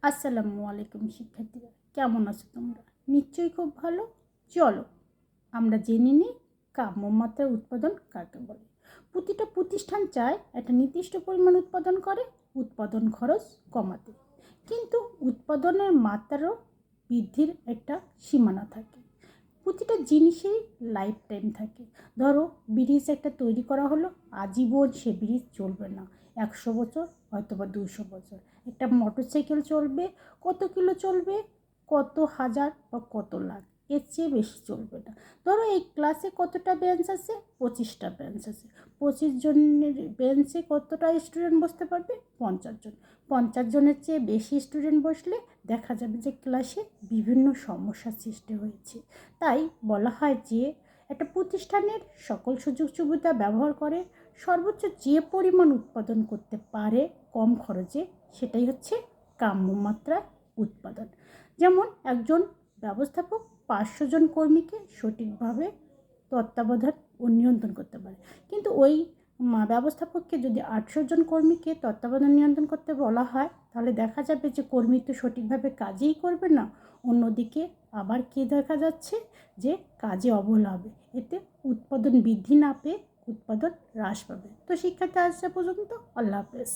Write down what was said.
আসসালামু আলাইকুম শিক্ষার্থীরা, কেমন আছো তোমরা? নিশ্চয়ই খুব ভালো। চলো আমরা জেনে নিই কাম্য মাত্রার উৎপাদন কাকে বলে। প্রতিটা প্রতিষ্ঠান চায় একটা নির্দিষ্ট পরিমাণ উৎপাদন করে উৎপাদন খরচ কমাতে, কিন্তু উৎপাদনের মাত্রারও বৃদ্ধির একটা সীমানা থাকে। প্রতিটা জিনিসেই লাইফ টাইম থাকে। ধরো ব্রিজ একটা তৈরি করা হলো, আজীবন সে ব্রিজ চলবে না, 100 বছর হয়তো বা 200 বছর। একটা মোটরসাইকেল চলবে, কত কিলো চলবে, কত হাজার বা কত লাখ, এর চেয়ে বেশি চলবে না। ধরো এই ক্লাসে কতটা বেঞ্চ আছে? 25টা বেঞ্চ আছে। 25 জনের বেঞ্চে কতটা স্টুডেন্ট বসতে পারবে? 50 জন। 50 জনের চেয়ে বেশি স্টুডেন্ট বসলে দেখা যাবে যে ক্লাসে বিভিন্ন সমস্যার সৃষ্টি হয়েছে। তাই বলা হয় যে একটা প্রতিষ্ঠানের সকল সুযোগ সুবিধা ব্যবহার করে সর্বোচ্চ যে পরিমাণ উৎপাদন করতে পারে কম খরচে, সেটাই হচ্ছে কাম্য মাত্রা উৎপাদন। যেমন একজন ব্যবস্থাপক 500 জন কর্মীকে সঠিকভাবে তত্ত্বাবধান ও নিয়ন্ত্রণ করতে পারে, কিন্তু ওই ব্যবস্থাপককে যদি 800 জন কর্মীকে তত্ত্বাবধান নিয়ন্ত্রণ করতে বলা হয়, তাহলে দেখা যাবে যে কর্মী তো সঠিকভাবে কাজই করবে না। অন্যদিকে আবার কী দেখা যাচ্ছে যে কাজে অবহেলা হবে, এতে উৎপাদন বৃদ্ধি না পেয়ে উৎপাদন হ্রাস পাবে। তো শিক্ষার্থী আজ পর্যন্ত, আল্লাহ হাফেজ।